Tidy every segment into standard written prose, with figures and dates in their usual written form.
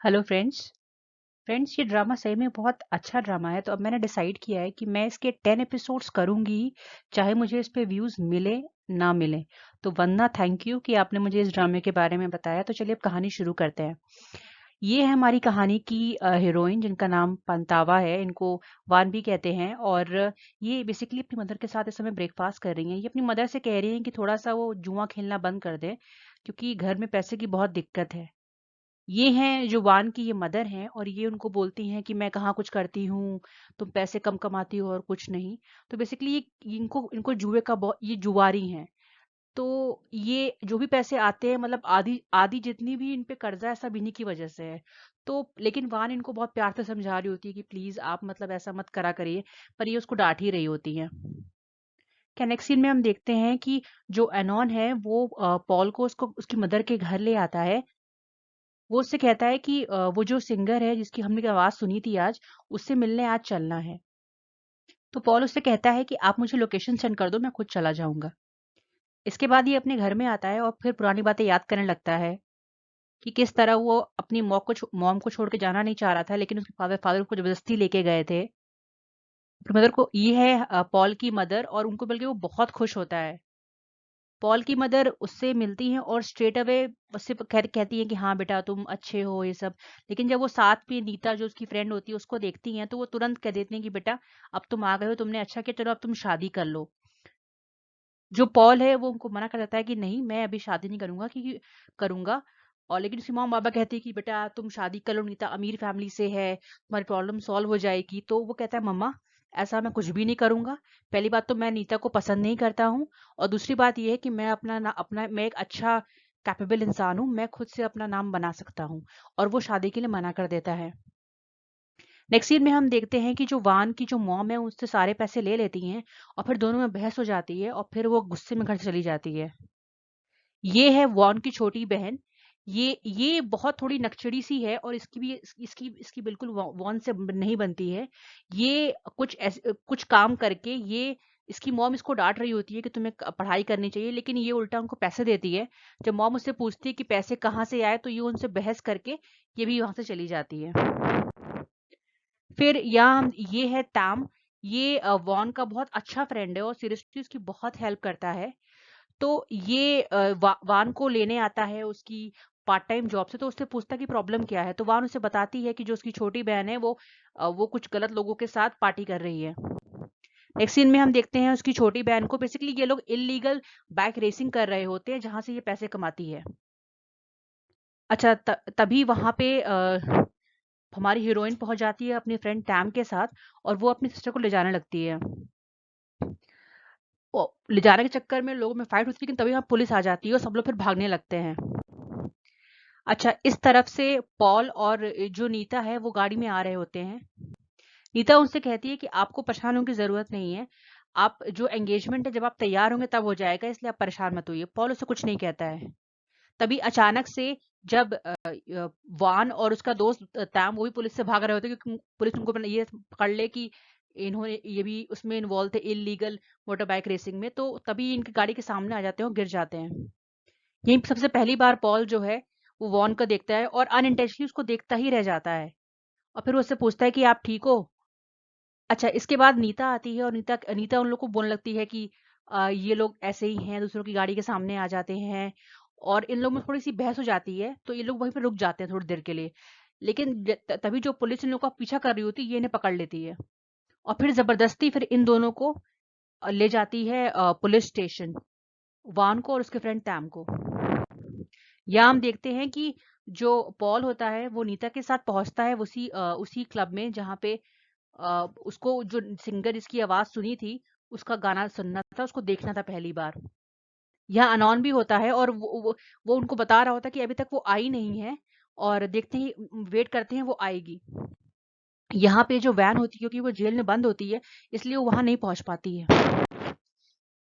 Hello friends. Friends, ये drama सही में बहुत अच्छा ड्रामा है। तो अब मैंने डिसाइड किया है कि मैं इसके 10 एपिसोड्स करूंगी, चाहे मुझे इस पे व्यूज मिले ना मिले। तो वंदना, थैंक यू कि आपने मुझे इस ड्रामे के बारे में बताया। तो चलिए अब कहानी शुरू करते हैं। ये है हमारी कहानी की हीरोइन, जिनका नाम पंतावा है। इनको वानबी कहते हैं। और ये बेसिकली अपनी मदर के साथ इस समय ब्रेकफास्ट कर रही हैं। ये अपनी मदर से कह रही हैं कि थोड़ा सा वो जुआ खेलना बंद कर दें, क्योंकि घर में पैसे की बहुत दिक्कत है। ये हैं जो वान की ये मदर हैं, और ये उनको बोलती हैं कि मैं कहाँ कुछ करती हूँ, तुम पैसे कम कमाती हो और कुछ नहीं। तो बेसिकली ये इनको इनको जुए का बहुत, ये जुआरी हैं। तो ये जो भी पैसे आते हैं, मतलब आधी आधी जितनी भी इन पे कर्जा है, सब इन्हीं की वजह से है। तो लेकिन वान इनको बहुत प्यार से समझा रही होती है कि प्लीज आप मतलब ऐसा मत करा करिए, पर ये उसको डांट ही रही होती हैं। क्या नेक्स्ट सीन में हम देखते हैं कि जो एनॉन है वो पॉल को उसको उसकी मदर के घर ले आता है। वो उससे कहता है कि वो जो सिंगर है जिसकी हमने आवाज़ सुनी थी आज, उससे मिलने आज चलना है। तो पॉल उससे कहता है कि आप मुझे लोकेशन सेंड कर दो, मैं खुद चला जाऊँगा। इसके बाद ये अपने घर में आता है और फिर पुरानी बातें याद करने लगता है कि किस तरह वो अपनी मॉम को छोड़ के जाना नहीं चाह रहा था, लेकिन उसके फादर फादर उसको ज़बरदस्ती लेके गए थे। मदर को ये है पॉल की मदर, और उनको बल्कि वो बहुत खुश होता है। पॉल की मदर उससे मिलती हैं और स्ट्रेट अवे उससे कहती हैं कि हाँ बेटा तुम अच्छे हो ये सब। लेकिन जब वो साथ में नीता जो उसकी फ्रेंड होती है उसको देखती हैं, तो वो तुरंत कह देती हैं कि बेटा अब तुम आ गए हो, तुमने अच्छा किया, चलो अब तुम शादी कर लो। जो पॉल है वो उनको मना कर देता है कि नहीं, मैं अभी शादी नहीं करूंगा, क्योंकि करूंगा। और लेकिन उसकी मॉम बाबा कहती है कि बेटा तुम शादी कर लो, नीता अमीर फैमिली से है, तुम्हारी प्रॉब्लम सॉल्व हो जाएगी। तो वो कहता है मम्मा, ऐसा मैं कुछ भी नहीं करूंगा। पहली बात तो मैं नीता को पसंद नहीं करता हूँ, और दूसरी बात यह है कि मैं मैं एक अच्छा कैपेबल इंसान हूँ, मैं खुद से अपना नाम बना सकता हूँ। और वो शादी के लिए मना कर देता है। नेक्स्ट सीन में हम देखते हैं कि जो वान की जो मॉम है उससे सारे पैसे ले लेती हैं, और फिर दोनों में बहस हो जाती है, और फिर वो गुस्से में घर से चली जाती है। ये है वॉन की छोटी बहन। ये बहुत थोड़ी नकचड़ी सी है, और इसकी बिल्कुल वॉन से नहीं बनती है। ये कुछ काम करके ये इसकी मॉम इसको डांट रही होती है कि तुम्हें पढ़ाई करनी चाहिए, लेकिन ये उल्टा उनको पैसे देती है। जब मॉम उससे पूछती है कि पैसे कहाँ से आए, तो ये उनसे बहस करके ये भी वहां से चली जाती है। फिर यहाँ ये है टैम। ये वॉन का बहुत अच्छा फ्रेंड है और सीरियसली उसकी बहुत हेल्प करता है। तो ये वान को लेने आता है उसकी पार्ट टाइम जॉब से। तो उससे पूछता है कि प्रॉब्लम क्या है, तो वान उसे बताती है कि जो उसकी छोटी बहन है वो कुछ गलत लोगों के साथ पार्टी कर रही है। नेक्स्ट सीन में हम देखते हैं उसकी छोटी बहन को। बेसिकली ये लोग इलीगल बाइक रेसिंग कर रहे होते हैं, जहां से ये पैसे कमाती है। अच्छा, तभी वहां पे हमारी हीरोइन पहुंच जाती है अपनी फ्रेंड टैम के साथ, और वो अपनी सिस्टर को ले जाने लगती है। ले जाने के चक्कर में लोगों में फाइट होती है, लेकिन तभी वहां पुलिस आ जाती है और सब लोग फिर भागने लगते हैं। अच्छा, इस तरफ से पॉल और जो नीता है वो गाड़ी में आ रहे होते हैं। नीता उनसे कहती है कि आपको परेशान होने की जरूरत नहीं है, आप जो एंगेजमेंट है जब आप तैयार होंगे तब हो जाएगा, इसलिए आप परेशान मत होइए। पॉल उससे कुछ नहीं कहता है। तभी अचानक से जब वान और उसका दोस्त तैम वो भी पुलिस से भाग रहे होते हैं, क्योंकि पुलिस उनको ये पकड़ ले कि इन्होंने ये भी उसमें इन्वॉल्व थे, इलीगल मोटर बाइक रेसिंग में। तो तभी इनकी गाड़ी के सामने आ जाते हैं और गिर जाते हैं। यहीं पे सबसे पहली बार पॉल जो है वो वॉन को देखता है, और अनइंटेंशनली उसको देखता ही रह जाता है। और फिर वो उससे पूछता है कि आप ठीक हो। अच्छा, इसके बाद नीता आती है, और नीता नीता उन लोग को बोलने लगती है कि ये लोग ऐसे ही हैं, दूसरों की गाड़ी के सामने आ जाते हैं। और इन लोगों में थोड़ी सी बहस हो जाती है, तो ये लोग वहीं पे रुक जाते हैं थोड़ी देर के लिए। लेकिन तभी जो पुलिस इन लोगों का पीछा कर रही होती है, ये इन्हें पकड़ लेती है, और फिर जबरदस्ती फिर इन दोनों को ले जाती है पुलिस स्टेशन, वान को और उसके फ्रेंड टैम को। यहाँ हम देखते हैं कि जो पॉल होता है वो नीता के साथ पहुंचता है उसी क्लब में, जहाँ पे उसको जो सिंगर जिसकी आवाज सुनी थी उसका गाना सुनना था, उसको देखना था पहली बार। यहाँ अनॉन भी होता है, और वो उनको बता रहा होता है कि अभी तक वो आई नहीं है, और देखते ही वेट करते हैं वो आएगी। यहाँ पे जो वैन होती है, क्योंकि वो जेल में बंद होती है, इसलिए वो वहां नहीं पहुंच पाती है।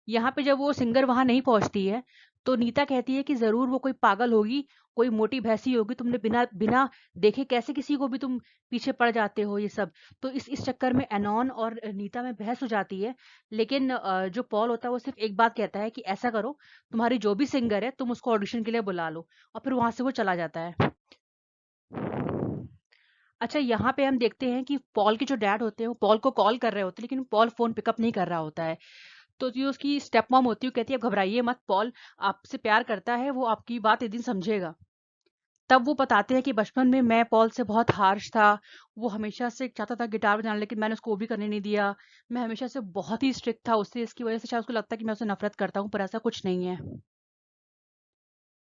यहाँ पे जब वो सिंगर वहां नहीं पहुंचती है, तो नीता कहती है कि जरूर वो कोई पागल होगी, कोई मोटी भैंसी होगी, तुमने बिना बिना देखे कैसे किसी को भी तुम पीछे पड़ जाते हो ये सब। तो इस चक्कर में एनॉन और नीता में बहस हो जाती है। लेकिन जो पॉल होता है वो सिर्फ एक बात कहता है कि ऐसा करो, तुम्हारी जो भी सिंगर है तुम उसको ऑडिशन के लिए बुला लो, और फिर वहां से वो चला जाता है। अच्छा, यहाँ पे हम देखते हैं कि पॉल के जो डैड होते हैं वो पॉल को कॉल कर रहे होते हैं, लेकिन पॉल फ़ोन पिकअप नहीं कर रहा होता है। तो जो उसकी स्टेप मॉम होती है वो कहती है, "आप घबराइए मत, पॉल आपसे प्यार करता है, वो आपकी बात एक दिन समझेगा।" तब वो बताते हैं कि बचपन में मैं पॉल से बहुत हार्श था। वो हमेशा से चाहता था गिटार बजाना, लेकिन मैंने उसको वो भी करने नहीं दिया। मैं हमेशा से बहुत ही स्ट्रिक्ट था उससे, इसकी वज़ह से शायद उसको लगता है कि मैं उससे नफ़रत करता हूँ, पर ऐसा कुछ नहीं है।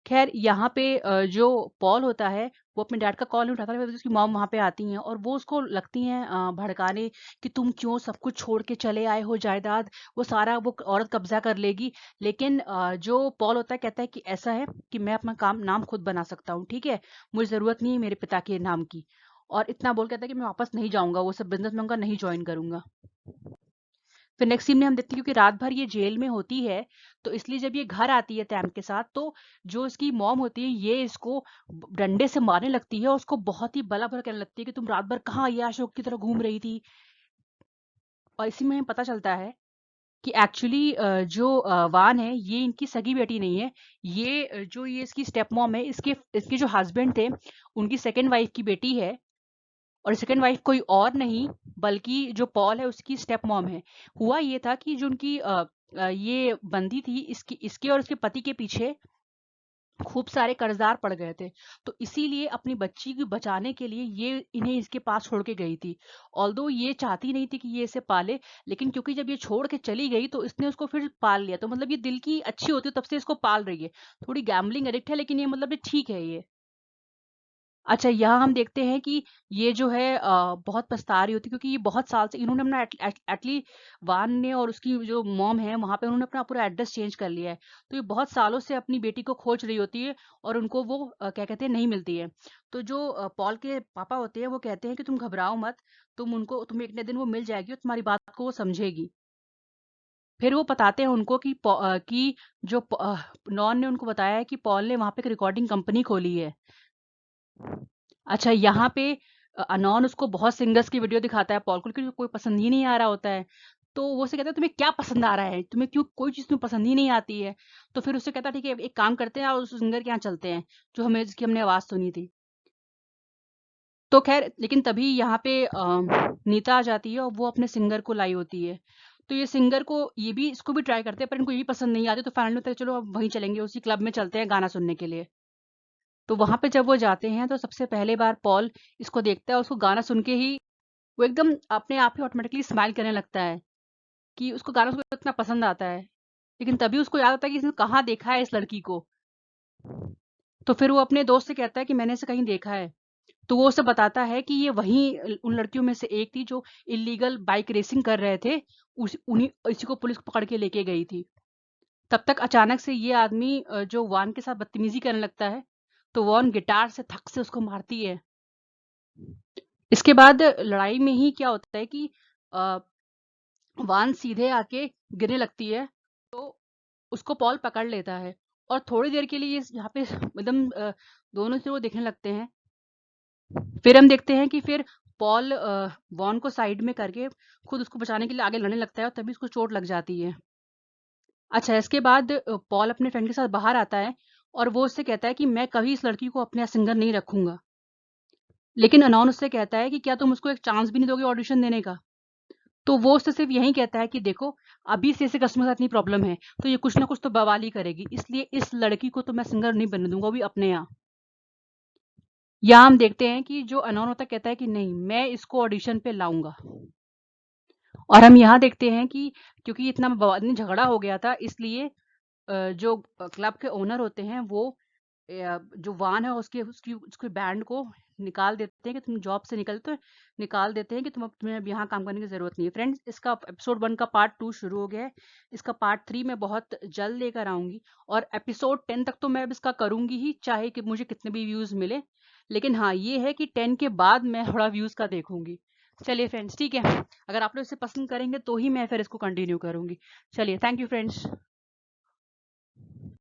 ख़ैर यहाँ पे जो पॉल होता है, वो अपने डैड का कॉल नहीं उठाता, फिर उसकी मॉम वहाँ पे आती हैं और वो उसको लगती हैं भड़काने कि तुम क्यों सब कुछ छोड़ के चले आए हो जायदाद, वो सारा वो औरत कब्ज़ा कर लेगी। लेकिन जो पॉल होता है कहता है कि ऐसा है कि मैं अपना नाम खुद बना सकता हूँ, ठीक है? मुझे ज़रूरत नहीं है मेरे पिता के नाम की। और इतना बोल के कहता है कि मैं वापस नहीं जाऊँगा, वो सब बिज़नेस मैं उनका नहीं जॉइन करूँगा। फिर नेक्स्ट सीन में हम देखते हैं क्योंकि रात भर ये जेल में होती है, तो इसलिए जब ये घर आती है तैम के साथ, तो जो इसकी मॉम होती है ये इसको डंडे से मारने लगती है और उसको बहुत ही भला भला कहने लगती है कि तुम रात भर कहाँ ये अशोक की तरह घूम रही थी। और इसी में हमें पता चलता है कि एक्चुअली जो वान है ये इनकी सगी बेटी नहीं है। ये जो ये इसकी स्टेप मॉम है, इसके इसके जो हस्बैंड थे उनकी सेकेंड वाइफ की बेटी है। और सेकंड वाइफ कोई और नहीं बल्कि जो पॉल है उसकी स्टेप मॉम है। हुआ ये था कि जो उनकी ये बंदी थी, इसकी इसके और इसके पति के पीछे खूब सारे कर्जदार पड़ गए थे। तो इसीलिए अपनी बच्ची को बचाने के लिए ये इन्हें इसके पास छोड़ के गई थी। ऑल्दो ये चाहती नहीं थी कि ये इसे पाले, लेकिन क्योंकि जब ये छोड़ के चली गई तो इसने उसको फिर पाल लिया। तो मतलब ये दिल की अच्छी होती है तब से इसको पाल रही है। थोड़ी गैम्बलिंग एडिक्ट है, लेकिन ये मतलब ये ठीक है ये। अच्छा, यहाँ हम देखते हैं कि ये जो है बहुत पछता रही होती है क्योंकि ये बहुत साल से इन्होंने अपना एटली वान ने और उसकी जो मॉम है वहाँ पे उन्होंने अपना पूरा एड्रेस चेंज कर लिया है। तो ये बहुत सालों से अपनी बेटी को खोज रही होती है और उनको वो क्या कहते हैं नहीं मिलती है। तो जो पॉल के पापा होते हैं वो कहते हैं कि तुम घबराओ मत, तुम्हें एक न दिन वो मिल जाएगी और तुम्हारी बात को वो समझेगी। फिर वो बताते हैं उनको कि जो नॉन ने उनको बताया है कि पॉल ने वहाँ पे एक रिकॉर्डिंग कंपनी खोली है। अच्छा, यहाँ पे अनॉन उसको बहुत सिंगर्स की वीडियो दिखाता है पॉल को, लेकिन उसको कोई पसंद ही नहीं आ रहा होता है। तो वो उससे कहता है तुम्हें क्या पसंद आ रहा है, तुम्हें क्यों कोई चीज़ तुम्हें पसंद ही नहीं आती है। तो फिर उससे कहता है ठीक है एक काम करते हैं और उस सिंगर के यहाँ चलते हैं जो हमें जिसकी हमने आवाज़ सुनी थी। तो खैर लेकिन तभी यहाँ पे नीता आ जाती है और वो अपने सिंगर को लाई होती है। तो ये सिंगर को ये भी इसको भी ट्राई करते हैं पर इनको ये भी पसंद नहीं आती, तो फाइनली होता है चलो अब वहीं चलेंगे, उसी क्लब में चलते हैं गाना सुनने के लिए। तो वहाँ पे जब वो जाते हैं तो सबसे पहले बार पॉल इसको देखता है और उसको गाना सुन के ही वो एकदम अपने आप ही ऑटोमेटिकली स्माइल करने लगता है कि उसको गाना उसको इतना पसंद आता है। लेकिन तभी उसको याद आता है कि इसने कहाँ देखा है इस लड़की को। तो फिर वो अपने दोस्त से कहता है कि मैंने इसे कहीं देखा है। तो वो उसे बताता है कि ये वही उन लड़कियों में से एक थी जो इलीगल बाइक रेसिंग कर रहे थे। उन्हीं इसी को पुलिस पकड़ के लेके गई थी। तब तक अचानक से ये आदमी जो वान के साथ बदतमीजी करने लगता है, तो वॉन गिटार से थक से उसको मारती है। इसके बाद लड़ाई में ही क्या होता है कि अ, वान सीधे आके गिरने लगती है, तो उसको पॉल पकड़ लेता है और थोड़ी देर के लिए यहाँ पे एकदम दोनों से वो देखने लगते हैं। फिर हम देखते हैं कि फिर पॉल वॉन को साइड में करके खुद उसको बचाने के लिए आगे लड़ने लगता है और तभी उसको चोट लग जाती है। अच्छा, इसके बाद पॉल अपने फ्रेंड के साथ बाहर आता है और वो उससे कहता है कि मैं कभी इस लड़की को अपने सिंगर नहीं रखूंगा। लेकिन अनॉन उससे कहता है कि क्या तुम उसको एक चांस भी नहीं दोगे ऑडिशन देने का। तो वो उससे सिर्फ यही कहता है कि देखो अभी से इसे कस्टमर के साथ इतनी प्रॉब्लम है तो ये कुछ ना कुछ तो बवाल ही करेगी, इसलिए इस लड़की को तो मैं सिंगर नहीं बनने दूंगा, वो भी अपने यहाँ। यहाँ हम देखते हैं कि जो अनोन होता है कहता है कि नहीं मैं इसको ऑडिशन पे लाऊंगा। और हम यहाँ देखते हैं कि क्योंकि इतना झगड़ा हो गया था इसलिए जो क्लब के ओनर होते हैं वो जो वान है उसके उसकी उसके बैंड को निकाल देते हैं कि तुम जॉब से निकाल देते हैं कि तुम्हें अब यहाँ काम करने की जरूरत नहीं है। फ्रेंड्स, इसका एपिसोड 1 का पार्ट 2 शुरू हो गया है। इसका पार्ट 3 मैं बहुत जल्द लेकर आऊंगी और एपिसोड 10 तक तो मैं अब इसका करूंगी ही, चाहे कि मुझे कितने भी व्यूज मिले। लेकिन हाँ ये है कि 10 के बाद मैं थोड़ा व्यूज का देखूंगी। चलिए फ्रेंड्स, ठीक है, अगर आप लोग इसे पसंद करेंगे तो ही मैं फिर इसको कंटिन्यू करूंगी। चलिए, थैंक यू फ्रेंड्स।